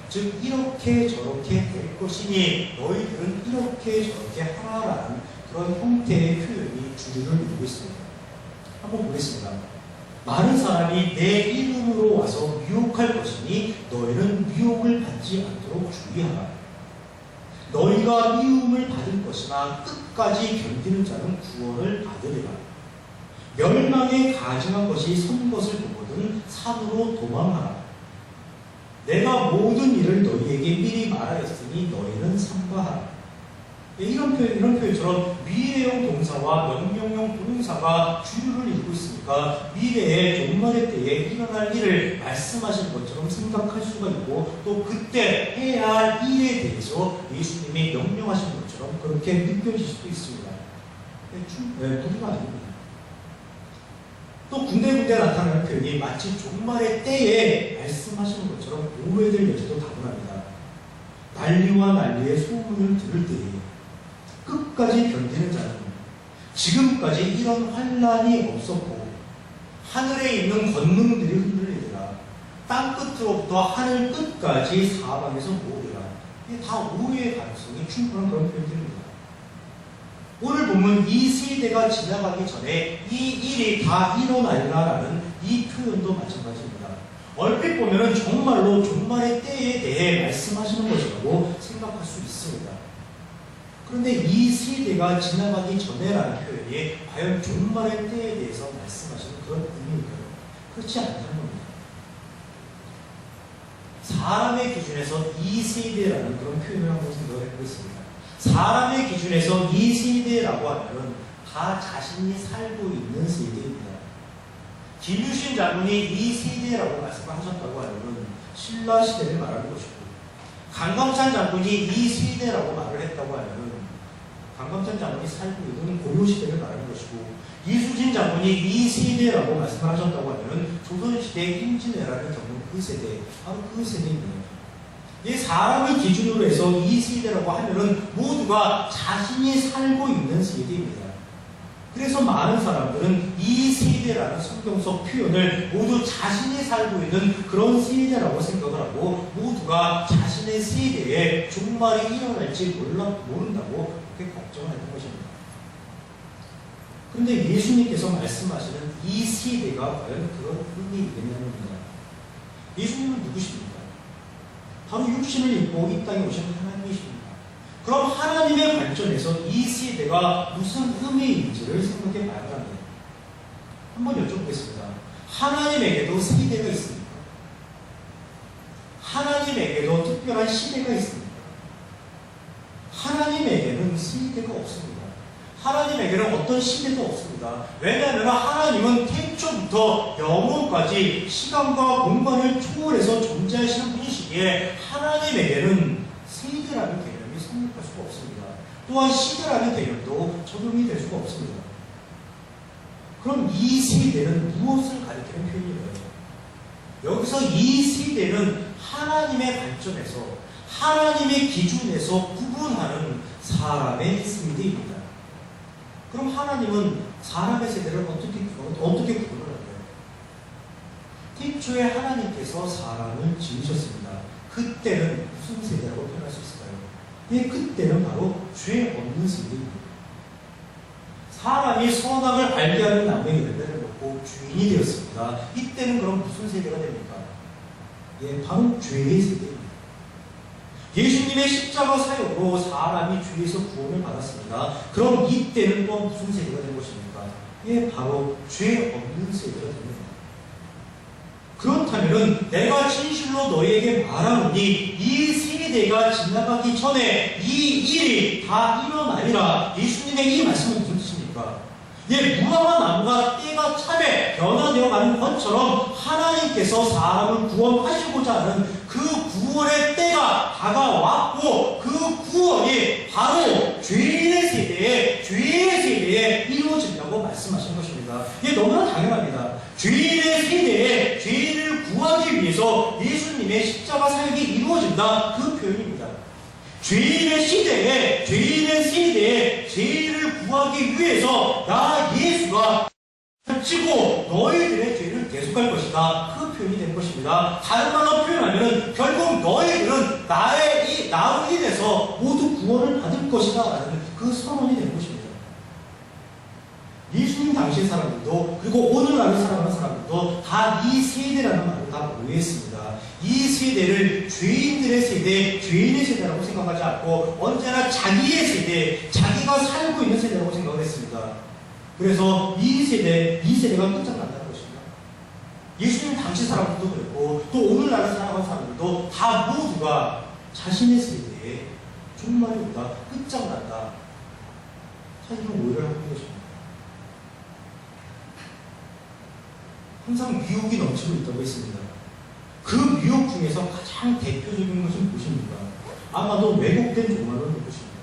즉 이렇게 저렇게 될 것이니 너희들은 이렇게 저렇게 하라라는 그런 형태의 표현이 주류를 이루고 있습니다. 한번 보겠습니다. 많은 사람이 내 이름으로 와서 미혹할 것이니 너희는 미혹을 받지 않도록 주의하라. 너희가 미움을 받을 것이나 끝까지 견디는 자는 구원을 받으리라. 멸망에 가증한 것이 선 것을 보거든 산으로 도망하라. 내가 모든 일을 너희에게 미리 말하였으니 너희는 삼가하라. 이런 표현처럼 미래형 동사와 명령형 동사가 주류를 이루고 있으니까 미래의 종말의 때에 일어날 일을 말씀하신 것처럼 생각할 수가 있고 또 그때 해야 할 일에 대해서 예수님이 명령하신 것처럼 그렇게 느껴질 수도 있습니다. 무리가 아닙니다. 또 군데군데 나타나는 표현이 마치 종말의 때에 말씀하시는 것처럼 오해될 여지도 다분합니다. 난리와 난리의 소문을 들을 때에 끝까지 견디는 자는 지금까지 이런 환란이 없었고 하늘에 있는 권능들이 흔들리더라. 땅 끝으로부터 하늘 끝까지 사방에서 모으리라. 이게 다 오해의 가능성이 충분한 그런 표현들입니다. 오늘 보면 이 세대가 지나가기 전에 이 일이 다 일어날라라는 이 표현도 마찬가지입니다. 얼핏 보면 정말로 종말의 때에 대해 말씀하시는 것이라고 생각할 수 있습니다. 그런데 이 세대가 지나가기 전에라는 표현이 과연 종말의 때에 대해서 말씀하시는 그런 의미일까요? 그렇지 않다는 겁니다. 사람의 기준에서 이 세대라는 그런 표현을 한번 생각을 해보겠습니다. 사람의 기준에서 이 세대라고 하면 다 자신이 살고 있는 세대입니다. 김유신 장군이 이 세대라고 말씀을 하셨다고 하면 신라 시대를 말하는 것이고 강감찬 장군이 이 세대라고 말을 했다고 하면 강감찬 장군이 살고 있는 고려시대를 말하는 것이고 이수진 장군이 이 세대라고 말씀을 하셨다고 하면 조선시대의 임진왜란을 겪는 그 세대, 바로 그 세대입니다. 이 사람을 기준으로 해서 이 세대라고 하면은 모두가 자신이 살고 있는 세대입니다. 그래서 많은 사람들은 이 세대라는 성경적 표현을 모두 자신이 살고 있는 그런 세대라고 생각을 하고 모두가 자신의 세대에 종말이 일어날지 모른다고 그렇게 걱정을 했던 것입니다. 그런데 예수님께서 말씀하시는 이 세대가 과연 그런 의미이겠냐는 겁니다. 예수님은 누구십니까? 바로 육신을 입고 이 땅에 오신 하나님이십니다. 그럼 하나님의 관점에서 이 세대가 무슨 의미인지를 생각해 봐야 합니다. 한번 여쭤보겠습니다. 하나님에게도 세대가 있습니까? 하나님에게도 특별한 시대가 있습니까? 하나님에게는 세대가 없습니다. 하나님에게는 어떤 시대도 없습니다. 왜냐하면 하나님은 태초부터 영원까지 시간과 공간을 초월해서 존재하시는 분이시기에 하나님에게는 세대라는 개념이 성립할 수가 없습니다. 또한 시대라는 개념도 적용이 될 수가 없습니다. 그럼 이 세대는 무엇을 가리키는 표현인가요? 여기서 이 세대는 하나님의 관점에서 하나님의 기준에서 구분하는 사람의 세대입니다. 그럼 하나님은 사람의 세대를 어떻게 구분을 할까요? 태초에 하나님께서 사람을 지으셨습니다. 그때는 무슨 세대라고 표현할 수 있을까요? 예, 그때는 바로 죄 없는 세대입니다. 사람이 선악을 알게 하는 나무의 열매를 먹고 주인이 되었습니다. 이때는 그럼 무슨 세대가 됩니까? 예, 바로 죄의 세대입니다. 예수님의 십자가 사역으로 사람이 죄에서 구원을 받았습니다. 그럼 이때는 또 무슨 세대가 된 것입니까? 예, 바로 죄 없는 세대가 됩니다. 그렇다면 내가 진실로 너희에게 말하노니 이 세대가 지나가기 전에 이 일이 다 일어나리라. 예수님의 이 말씀은 무슨 뜻입니까? 예, 무화과 나무가 때가 참에 변화되어 가는 것처럼 하나님께서 사람을 구원하시고자 하는 그 구원의 때가 다가왔고 그 구원이 바로 죄의 세대에 이루어진다고 말씀하신 것입니다. 이게 너무나 당연합니다. 죄인의 세대에 죄인을 구하기 위해서 예수님의 십자가 사역이 이루어진다. 그 표현입니다. 죄인의 세대에 죄인을 구하기 위해서 나 예수가 지고 너희들의 죄를 대속할 것이다. 그 표현이 된 것입니다. 다른 말로 표현하면 결국 너희들은 나로 인해서 모두 구원을 받을 것이다 라는 그 선언이 된 것입니다. 예수님 당시의 사람들도 그리고 오늘날을 살아가는 사람들도 다 이 세대라는 말을 다 오해했습니다. 이 세대를 죄인들의 세대, 죄인의 세대라고 생각하지 않고 언제나 자기의 세대, 자기가 살고 있는 세대라고 생각을 했습니다. 그래서 이 세대가 끝장난다는 것입니다. 예수님 당시 사람들도 그랬고 또 오늘날을 살아가는 사람들도 다 모두가 자신의 세대에 종말이 온다, 끝장난다. 사실은 오해를 하는 것입니다. 항상 미혹이 넘치고 있다고 했습니다. 그 미혹 중에서 가장 대표적인 것은 무엇입니까? 아마도 왜곡된 종말을 볼 것입니다.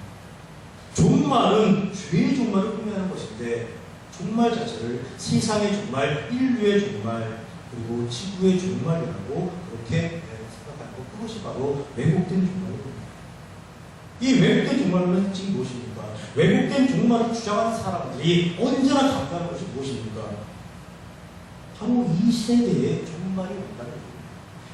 종말은 죄의 종말을 의미하는 것인데 종말 자체를 세상의 종말, 인류의 종말, 그리고 지구의 종말이라고 그렇게 생각하는 것, 그것이 바로 왜곡된 종말입니다. 이 왜곡된 종말의 특징이 무엇입니까? 왜곡된 종말을 주장하는 사람들이 언제나 강조하는 것이 무엇입니까? 바로 이 세대의 종말이 온다는 것입니다.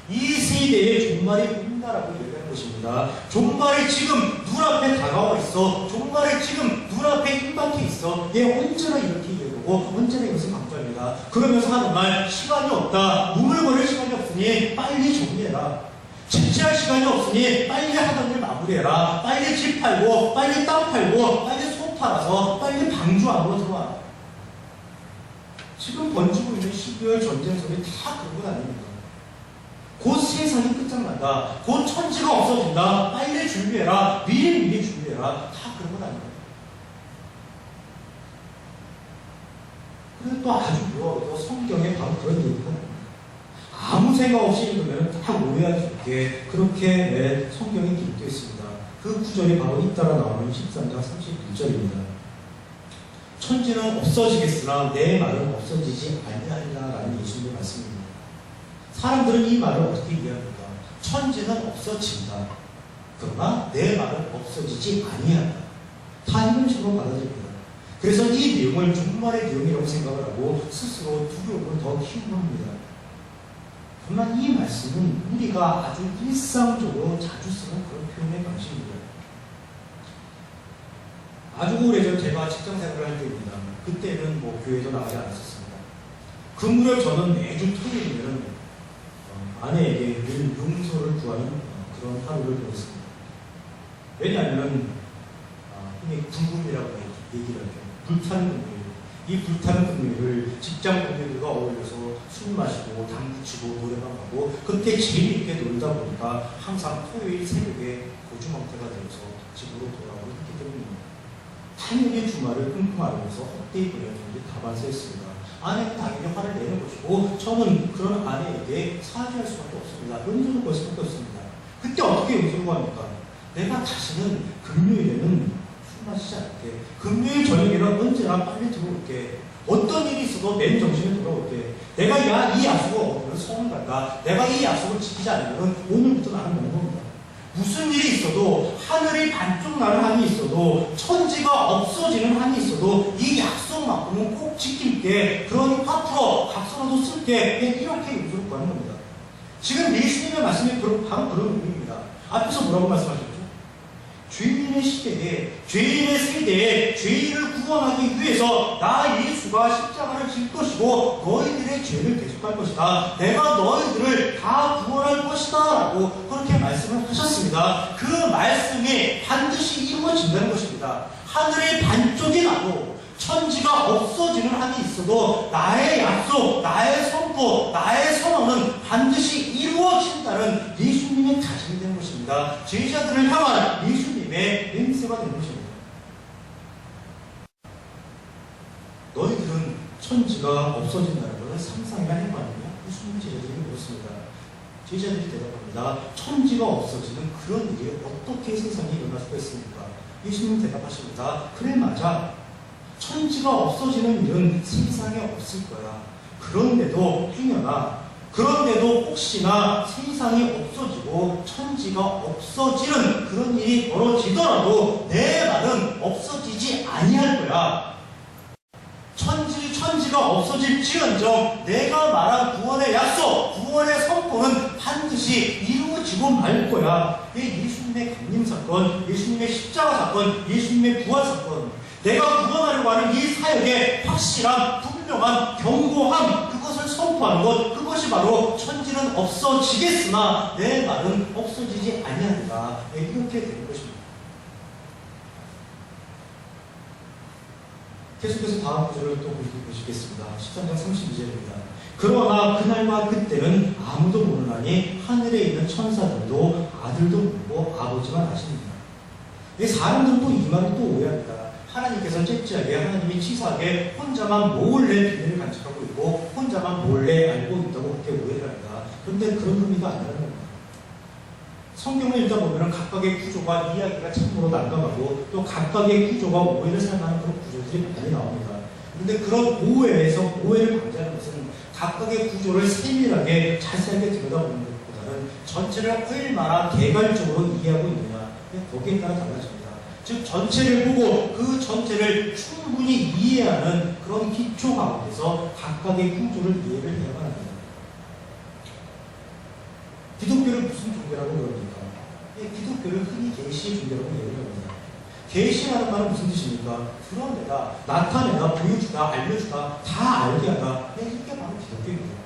이 세대의 종말이 온다라고 얘기하는 것입니다. 종말이 지금 눈앞에 다가와 있어. 종말이 지금 눈앞에 임박해 있어. 언제나 이렇게 얘기하고 언제나 이것을 강조합니다. 그러면서 하는 말, 시간이 없다. 우물거릴 시간이 없으니 빨리 정리해라. 채취할 시간이 없으니 빨리 하던 일 마무리해라. 빨리 집 팔고 빨리 땅 팔고 빨리 소 팔아서 빨리 방주 안으로 들어와. 지금 번지고 있는 12월 전쟁 소리 다 그런 건 아닙니다. 곧 세상이 끝장난다. 곧 천지가 없어진다. 빨리 준비해라. 미리 준비해라. 다 그런 건 아닙니다. 그래서 또 아주 묘하게도 성경에 바로 그런 얘기가 나옵니다. 아무 생각 없이 읽으면 다 오해할 수 있게 그렇게 성경이 기록되어 있습니다. 그 구절이 바로 잇따라 나오는 13장 31절입니다. 천지는 없어지겠으나 내 말은 없어지지 아니하리라라는 예수님의 말씀입니다. 사람들은 이 말을 어떻게 이해합니까? 천지는 없어진다. 그러나 내 말은 없어지지 아니한다. 다 이런 식으로 받아들입니다. 그래서 이 내용을 종말의 내용이라고 생각을 하고 스스로 두려움을 더 키우고 합니다. 그러나 이 말씀은 우리가 아주 일상적으로 자주 쓰는 그런 표현의 방식입니다. 아주 오래전 제가 직장 생활을 할 때입니다. 그때는 뭐 교회도 나가지 않았었습니다. 그 무렵 저는 매주 토요일에는 아내에게 늘 용서를 구하는 그런 하루를 보냈습니다. 왜냐하면 흔히 불금이라고 얘기를 하죠. 불타는 금요일. 이 불타는 금요일을 직장 동료들과 어울려서 술 마시고 당구 치고 노래방 가고 그때 재미있게 놀다 보니까 항상 토요일 새벽에 고주망태가 되어서 집으로 돌아오고 했기 때문입니다. 당연히 주말을 끙끙 앓으면서 헛되이 보내는 게 다반사였습니다. 아내는 당연히 화를 내는 것이고 저는 그런 아내에게 사죄할 수밖에 없습니다. 용서를 구할 수밖에 없습니다. 그때 어떻게 용서를 구합니까? 내가 다시는 금요일에는 술 마시지 않을게. 금요일 저녁에는 언제나 빨리 들어올게. 어떤 일이 있어도 맨 정신에 돌아올게. 내가 이 약속을 어기면 소문 간다. 내가 이 약속을 지키지 않으면 오늘부터 나는 먹는 겁니다. 무슨 일이 있어도 하늘이 반쪽 나는 한이 있어도 천지가 없어지는 한이 있어도 이 약속만큼은 꼭 지킬게. 그러니 화풀어 각서라도 쓸게. 이렇게 용서를 구하는 겁니다. 지금 예수님의 말씀이 바로 그런 의미입니다. 앞에서 뭐라고 말씀하셨죠? 죄인의 시대에, 죄인의 세대에 죄인을 구원하기 위해서 나 예수가 십자가를 질 것이고 너희들의 죄를 대속할 것이다. 내가 너희들을 다 구원할 것이다. 라고 그렇게 말씀을 하셨습니다. 그 말씀이 반드시 이루어진다는 것입니다. 하늘의 반쪽이 나도 천지가 없어지는 한이 있어도 나의 약속, 나의 선포, 나의 선언은 반드시 이루어진다는 예수님의 다짐이 되는 것입니다. 제자들을 향한 예수님의 맹세가 되는 것입니다. 너희들은 천지가 없어진다는 것을 상상이나 해봤느냐? 예수님 제자들이 물었습니다. 제자들이 대답합니다. 천지가 없어지는 그런 일이 어떻게 세상에 일어날 수가 있습니까? 예수님 대답하십니다. 그래 맞아. 천지가 없어지는 일은 세상에 없을 거야. 그런데도 혹시나 세상이 없어지고 천지가 없어지는 그런 일이 벌어지더라도 내 말은 없어지지 아니할 거야. 천지가 없어질지언정 내가 말한 구원의 약속, 구원의 선포는 반드시 이루어지고 말 거야. 예수님의 강림 사건, 예수님의 십자가 사건, 예수님의 부활 사건, 내가 구원하려고 하는 이 사역의 확실한, 분명한 경고함, 그것을 선포하는 것, 그것이 바로 천지는 없어지겠으나 내 말은 없어지지 아니하리라. 이렇게 되는 것입니다. 계속해서 다음 구절을 또 보시겠습니다. 13장 32절입니다. 그러나 그날과 그때는 아무도 모르나니 하늘에 있는 천사들도 아들도 모르고 아버지만 아십니다. 사람들은 또 이 말을 또 오해합니다. 하나님께서 째째하게 하나님이 치사하게 혼자만 몰래 비밀을 간직하고 있고 혼자만 몰래 알고 있다고 그렇게 오해를 합니다. 그런데 그런 의미가 아니라는 겁니다. 성경을 읽다 보면 각각의 구조가 이야기가 참으로 난감하고 또 각각의 구조가 오해를 살만한 그런 구조들이 많이 나옵니다. 그런데 그런 오해를 방지하는 것은 각각의 구조를 세밀하게 자세하게 들여다보는 것보다는 전체를 얼마나 개괄적으로 이해하고 있느냐, 거기에 따라 달라집니다. 즉 전체를 보고 그 전체를 충분히 이해하는 그런 기초 가운데서 각각의 구조를 이해를 해야만 합니다. 기독교를 무슨 종교라고 그럽니까? 기독교를 흔히 계시의 종교라고 얘기를 합니다. 계시라는 말은 무슨 뜻입니까? 드러내다, 나타내다, 보여주다, 알려주다, 다 알게 하다. 이게 바로 기독교입니다.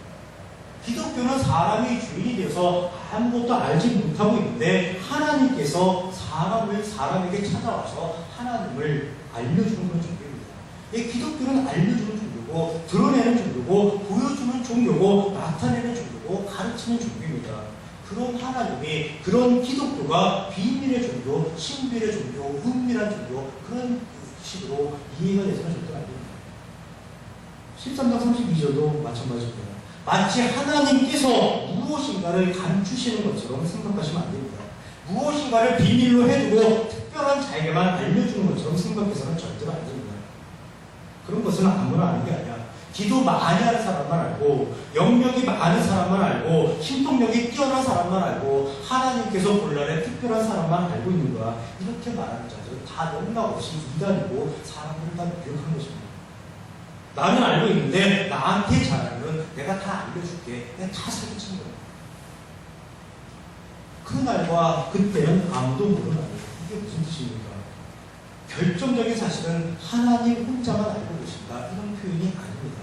기독교는 사람이 주인이 되어서 아무것도 알지 못하고 있는데 하나님께서 사람에게 찾아와서 하나님을 알려주는 그런 종교입니다. 기독교는 알려주는 종교고 드러내는 종교고 보여주는 종교고 나타내는 종교고 가르치는 종교입니다. 그런 하나님이, 그런 기독교가 비밀의 종교, 신비의 종교, 은밀한 종교, 그런 식으로 이해가 되서는 절대 안 됩니다. 13장 32절도 마찬가지입니다. 마치 하나님께서 무엇인가를 감추시는 것처럼 생각하시면 안 됩니다. 무엇인가를 비밀로 해두고 특별한 자에게만 알려주는 것처럼 생각해서는 절대로 안 됩니다. 그런 것은 아무나 아는 게 아니야. 기도 많이 하는 사람만 알고, 영역이 많은 사람만 알고, 신통력이 뛰어난 사람만 알고, 하나님께서 본란에 특별한 사람만 알고 있는 거야. 이렇게 말하는 자들은 다 농락없이 이단이고 사람들은 다 미혹한 것입니다. 나는 알고 있는데 나한테 잘하면 내가 다 알려줄게. 내가 다 사기치는 거야. 그날과 그때는 아무도 모르는 거예요. 이게 무슨 뜻입니까? 결정적인 사실은 하나님 혼자만 알고 계신다. 이런 표현이 아닙니다.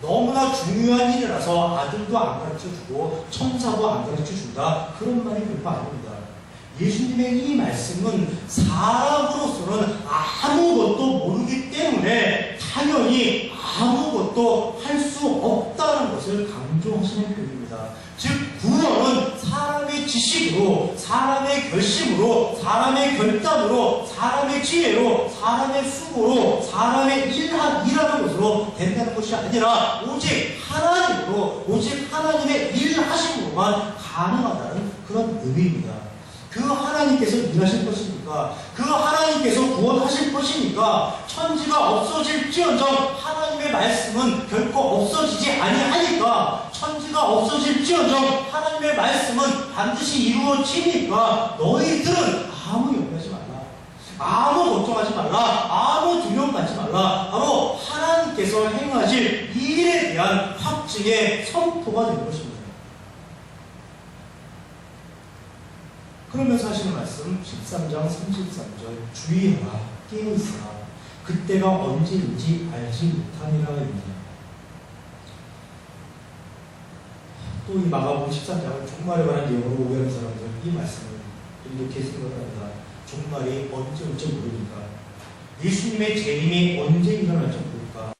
너무나 중요한 일이라서 아들도 안 가르쳐주고 천사도 안 가르쳐준다. 그런 말이 결코 아닙니다. 예수님의 이 말씀은 사람으로서는 아무것도 모르기 때문에 당연히 아무것도 할 수 없다는 것을 강조하시는 표현입니다. 즉 구원은 사람의 지식으로, 사람의 결심으로, 사람의 결단으로, 사람의 지혜로, 사람의 수고로, 사람의 일하는 것으로 된다는 것이 아니라 오직 하나님으로, 오직 하나님의 일하심으로만 가능하다는 그런 의미입니다. 그 하나님께서 일하실 것이니까, 그 하나님께서 구원하실 것이니까 천지가 없어질지언정 하나님의 말씀은 결코 없어지지 아니하니까, 천지가 없어질지언정 하나님의 말씀은 반드시 이루어지니까 너희들은 아무 염려하지 말라, 아무 걱정하지 말라, 아무 두려움 갖지 말라. 바로 하나님께서 행하실 일에 대한 확증의 선포가 되는 것입니다. 그러면서 하시는 말씀 13장 33절 주의하라 깨어있으라 그때가 언제인지 알지 못하니라입니다. 또 이 마가복음 13장은 종말에 관한 내용으로 오해하는 사람들 이 말씀을 이렇게 생각합니다. 종말이 언제 올지 모르니까, 예수님의 재림이 언제 일어날지 모르니까,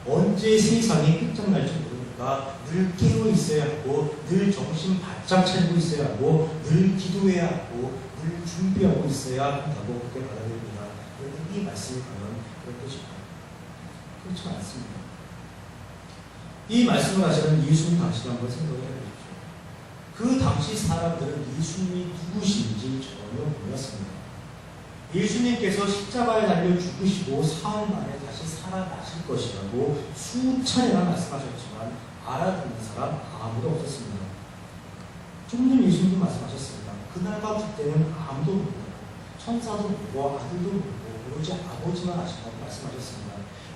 언제 세상이 끝장날지 모르니까 늘 깨어 있어야 하고, 늘 정신 바짝 차리고 있어야 하고, 늘 기도해야 하고, 늘 준비하고 있어야 한다고 그렇게 받아들입니다. 그런데 이 말씀이 과연 그런 것일까요? 그렇지 않습니다. 이 말씀을 하시는 예수님 당시를 한번 생각해 보십시오. 그 당시 사람들은 예수님이 누구신지 전혀 몰랐습니다. 예수님께서 십자가에 달려 죽으시고 사흘 만에 다시 살아나실 것이라고 수차례나 말씀하셨지만 알아듣는 사람 아무도 없었습니다. 좀 전에 예수님도 말씀하셨습니다. 그날과 그때는 아무도 모르고, 천사도 모르고, 아들도 모르고, 오로지 아버지만 아신다고 말씀하셨습니다.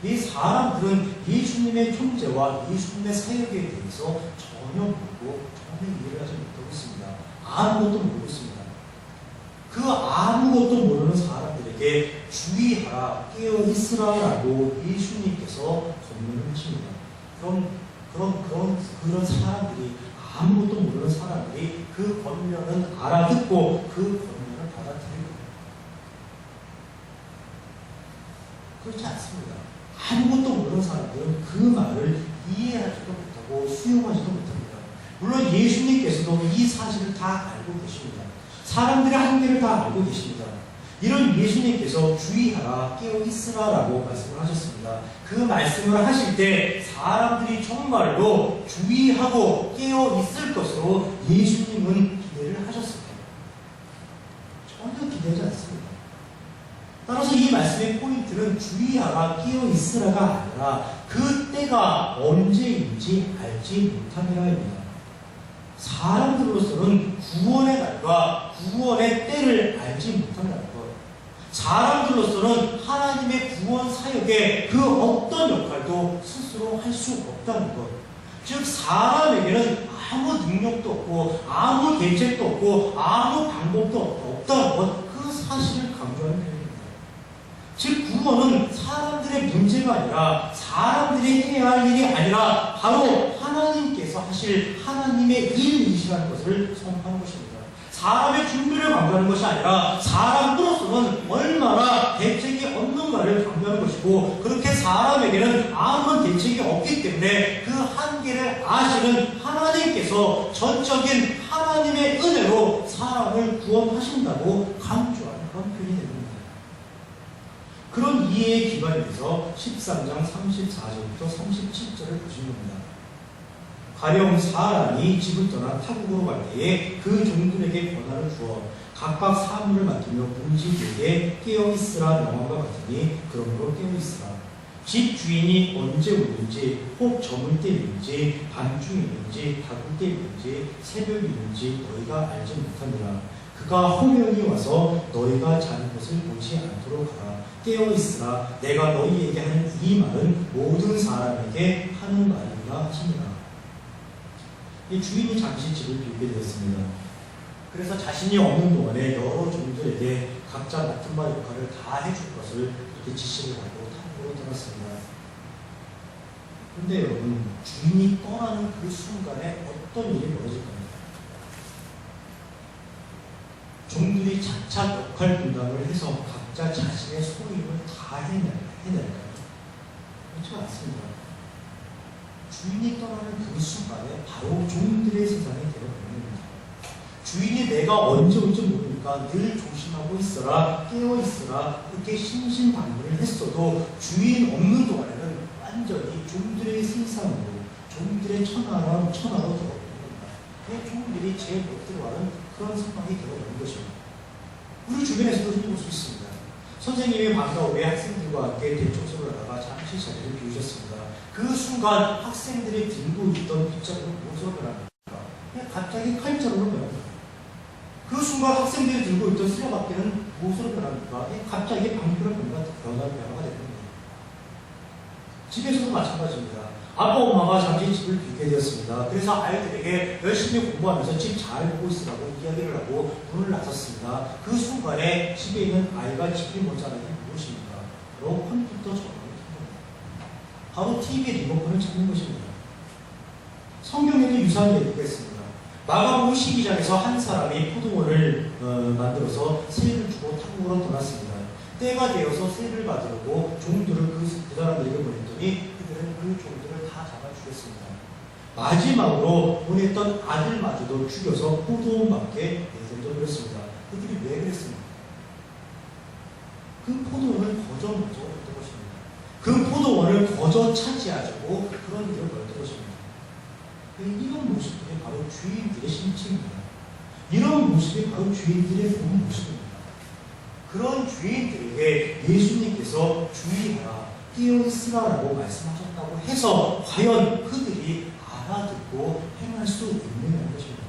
이 사람들은 예수님의 존재와 예수님의 사역에 대해서 전혀 모르고 전혀 이해를 하지 못하고 있습니다. 아무것도 모르고 있습니다. 그 아무것도 모르는 사람들에게 주의하라, 깨어 있으라라고 예수님께서 권면을 하십니다. 그런 사람들이, 아무것도 모르는 사람들이 그 권면을 알아듣고 그 권면을 받아들이고, 그렇지 않습니다. 아무것도 모르는 사람들은 그 말을 이해하지도 못하고 수용하지도 못합니다. 물론 예수님께서도 이 사실을 다 알고 계십니다. 사람들의 한계를 다 알고 계십니다. 이런 예수님께서 주의하라, 깨어 있으라라고 말씀을 하셨습니다. 그 말씀을 하실 때 사람들이 정말로 주의하고 깨어 있을 것으로 예수님은 기대를 하셨습니다. 전혀 기대하지 않습니다. 따라서 이 말씀의 포인트는 주의하라, 깨어 있으라가 아니라 그 때가 언제인지 알지 못함이라입니다. 사람들로서는 구원의 날과 구원의 때를 알지 못한다는 것, 사람들로서는 하나님의 구원 사역에 그 어떤 역할도 스스로 할 수 없다는 것, 즉 사람에게는 아무 능력도 없고 아무 대책도 없고 아무 방법도 없다는 것, 그 사실을 강조하는 표현입니다. 즉 구원은 사람들의 문제가 아니라, 사람들이 해야 할 일이 아니라 바로 하나님께서 하실 하나님의 일이시라는 것을 선포하는 것입니다. 사람의 준비를 강조하는 것이 아니라 사람으로서는 얼마나 대책이 없는가를 강조하는 것이고, 그렇게 사람에게는 아무런 대책이 없기 때문에 그 한계를 아시는 하나님께서 전적인 하나님의 은혜로 사람을 구원하신다고 강조하는 그런 표현이 됩니다. 그런 이해의 기반에 대해서 13장 34절부터 37절을 보시면 됩니다. 가령 사람이 집을 떠나 타국으로 갈 때에 그 종들에게 권한을 주어 각각 사물을 맡으며 문지기에게 깨어있으라 명함과 같으니 그러므로 깨어있으라. 집 주인이 언제 오는지, 혹 저물 때인지, 밤중이든지, 다굴 때인지, 새벽이든지 너희가 알지 못하느라. 그가 호명이 와서 너희가 자는 것을 보지 않도록 하라. 깨어있으라. 내가 너희에게 하는 이 말은 모든 사람에게 하는 말이라 하시니라. 이 주인이 잠시 집을 비우게 되었습니다. 그래서 자신이 없는 동안에 여러 종들에게 각자 맡은 바 역할을 다 해줄 것을 그렇게 지시를 하고 탑으로 떠났습니다. 그런데 여러분, 주인이 떠나는 그 순간에 어떤 일이 벌어질 겁니다. 종들이 자차 역할 분담을 해서 각자 자신의 소임을 다 해낼까요? 그렇지 않습니다. 주인이 떠나는 그 순간에 바로 종들의 세상이 되어버립니다. 주인이 내가 언제 올지 모르니까 늘 조심하고 있어라, 깨어 있어라, 그렇게 신신당부를 했어도 주인 없는 동안에는 완전히 종들의 세상으로, 종들의 천하로 들어버린 겁니다. 그 종들이 제일 못 들어가는 그런 상황이 되어버린 것입니다. 우리 주변에서도 볼 수 있습니다. 선생님이 방과 후에 학생들과 함께 대청소를 하다가 잠시 자리를 비우셨습니다. 그 순간 학생들이 들고 있던 빗자루는 무엇으로 변합니까? 그냥 갑자기 칼자루로 변합니다. 그 순간 학생들이 들고 있던 수레바퀴는 무엇으로 변합니까? 그냥 갑자기 방패로 변화가 됩니다. 집에서도 마찬가지입니다. 아빠 엄마가 잠시 집을 비게 되었습니다. 그래서 아이들에게 열심히 공부하면서 집 잘 보고 있으라고 이야기를 하고 문을 나섰습니다. 그 순간에 집에 있는 아이가 집이 모자라는 게 무엇입니까? 바로 컴퓨터 전원을 켜는 겁니다. 바로 TV 리모컨을 찾는 것입니다. 성경에도 유사한 예가 있습니다. 마가복음 12장에서 한 사람이 포도원을 만들어서 세를 주고 탕으로 떠났습니다. 때가 되어서 세를 받으려고 종들을 그 사람들에게 보냈더니 그들은 그 종들을 다 잡아 죽였습니다. 마지막으로 보냈던 아들마저도 죽여서 포도원 밖에 내던져버렸습니다. 그들이 왜 그랬습니까? 그 포도원을 거저 먹었던 것입니다. 그 포도원을 거저 차지하자고 그런 일을 벌였던 것입니다. 이런 모습들이 바로 주인들의 심층입니다. 이런 모습이 바로 주인들의 본 모습입니다. 그런 주인들에게 예수님께서 주의하라, 깨어있으라라고 말씀하셨다고 해서 과연 그들이 알아듣고 행할 수 있느냐는 것입니다.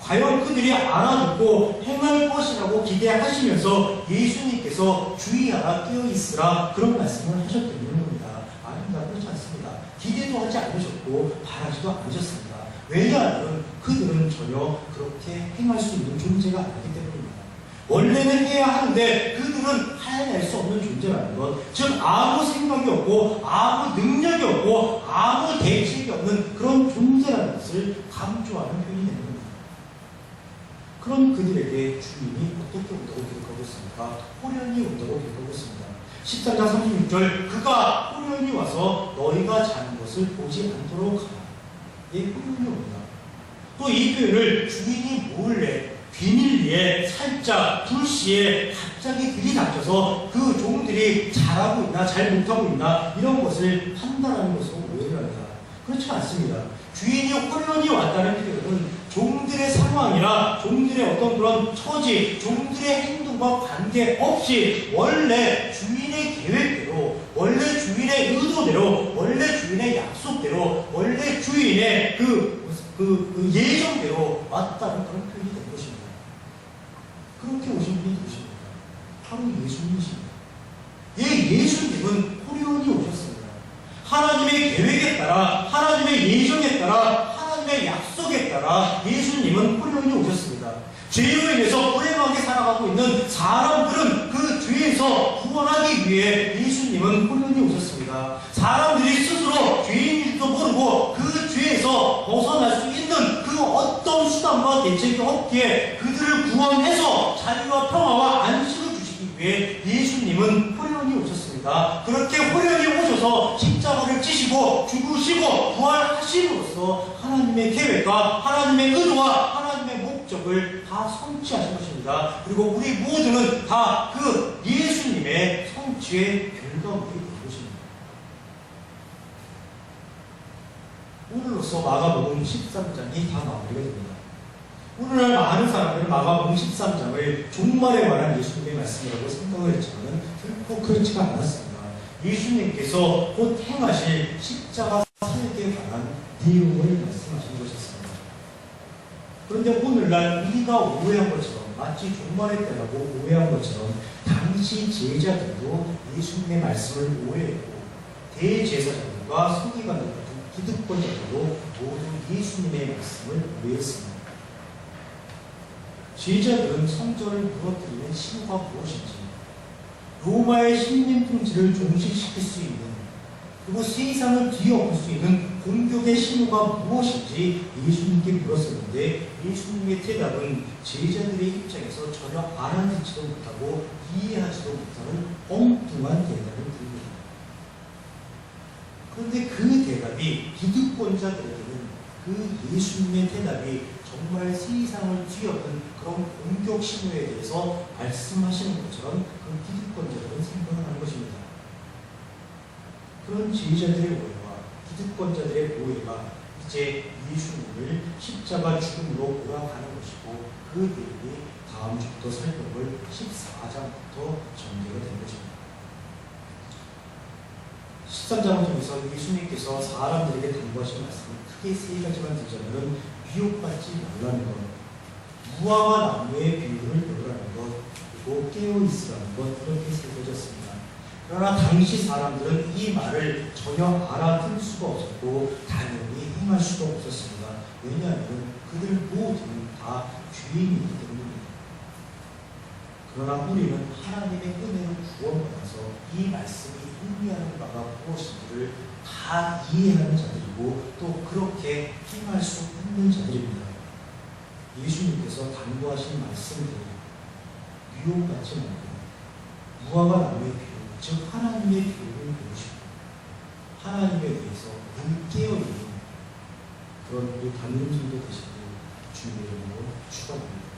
과연 그들이 알아듣고 행할 것이라고 기대하시면서 예수님께서 주의하라, 깨어있으라 그런 말씀을 하셨던 겁니다. 아닙니다. 그렇지 않습니다. 기대도 하지 않으셨고 바라지도 않으셨습니다. 왜냐하면 그들은 전혀 그렇게 행할 수 있는 존재가 아니기 때문입니다. 원래는 해야 하는데 그들은 해낼 수 없는 존재라는 것, 즉 아무 생각이 없고 아무 능력이 없고 아무 대책이 없는 그런 존재라는 것을 강조하는 표현이 되는 겁니다. 그런 그들에게 주인이 어떻게 온다고 기록하고 있습니까? 호련히 온다고 기록하고 있습니다. 13장 36절 그가 호련히 와서 너희가 자는 것을 보지 않도록 하라. 예, 호련히 옵니다. 또 이 표현을 주인이 몰래 비밀리에 살짝 불시에 갑자기 들이닥쳐서 그 종들이 잘하고 있나 잘 못하고 있나 이런 것을 판단하는 것으로 오해를 합니다. 그렇지 않습니다. 주인이 호련히 왔다는 표현은 종들의 상황이나 종들의 어떤 그런 처지, 종들의 행동과 관계없이 원래 주인의 계획대로, 원래 주인의 의도대로, 원래 주인의 약속대로, 원래 주인의 그 예정대로 왔다는 그런 표현이 된 것입니다. 그렇게 오신 분이 누구십니까? 바로 예수님이십니다. 예수님은 호련히 오셨습니다. 하나님의 계획에 따라, 하나님의 예정에 따라, 하나님의 약속에 따라 예수님은 호련히 오셨습니다. 죄로 인해서 불행하게 살아가고 있는 사람들은 그 죄에서 구원하기 위해 예수님은 호련히 오셨습니다. 사람들이 스스로 죄인일지도 모르고 그 죄에서 벗어날 수 있는 그 어떤 수단과 대책이 없기에 그들을 구원해서 자유와 평화와 안식을 주시기 위해 예수님은 호련히 오셨습니다. 그렇게 호련히 오셔서 십자가를 지시고 죽으시고 부활하심으로써 하나님의 계획과 하나님의 의도와 하나님의 목적을 다 성취하신 것입니다. 그리고 우리 모두는 다 그 예수님의 성취의 결과물이 된 것입니다. 오늘로써 마가복음 13장이 다 마무리가 됩니다. 오늘날 많은 사람들은 마가복음 13장을 종말에 관한 예수님의 말씀이라고 생각을 했지만 결코 그렇지가 않았습니다. 예수님께서 곧 행하실 십자가 살기에 관한 내용을 말씀하신 것이었습니다. 그런데 오늘날 우리가 오해한 것처럼, 마치 종말의 때라고 오해한 것처럼 당시 제자들도 예수님의 말씀을 오해했고 대제사장들과 서기관들 같은 기득권자들도 모두 예수님의 말씀을 오해했습니다. 제자들은 성전을 무너뜨리는 신호가 무엇인지, 로마의 식민 통치를 종식시킬 수 있는, 그리고 세상을 뒤엎을 수 있는 공격의 신호가 무엇인지 예수님께 물었었는데, 예수님의 대답은 제자들의 입장에서 전혀 알아듣지도 못하고 이해하지도 못하는 엉뚱한 대답을 드립니다. 그런데 그 대답이 기득권자들에게는, 그 예수님의 대답이 정말 세상을 뒤엎는 그런 공격 신호에 대해서 말씀하시는 것처럼 그 기득권자들은 생각을 하는 것입니다. 그런 제자들의 오해와 기득권자들의 오해가 이제 예수님을 십자가 죽음으로 몰아가는 것이고, 그 내용이 다음 주부터 살펴볼 14장부터 전개가 된 것입니다. 13장을 통해서 예수님께서 사람들에게 당부하신 말씀은 크게 세 가지만 들자면, 미혹받지 말라는 것, 무화과 나무의 비유를 배우라는 것, 그리고 깨어있으라는 것, 이렇게 세 가지였습니다. 그러나 당시 사람들은 이 말을 전혀 알아들 수가 없었고 당연히 행할 수가 없었습니다. 왜냐하면 그들 모두는 다 죄인이기 때문입니다. 그러나 우리는 하나님의 은혜로 구원받아서 이 말씀이 의미하는 바가 무엇인지를 다 이해하는 자들이고, 또 그렇게 행할 수 있는 자들입니다. 예수님께서 당부하신 말씀대로 미혹받지 말고 무화과 나무의 비유, 즉 하나님의 비유를 배우시고 하나님에 대해서 늘 깨어있는 그런 우리 담임 성도 되시길 주님의 이름으로 축원합니다.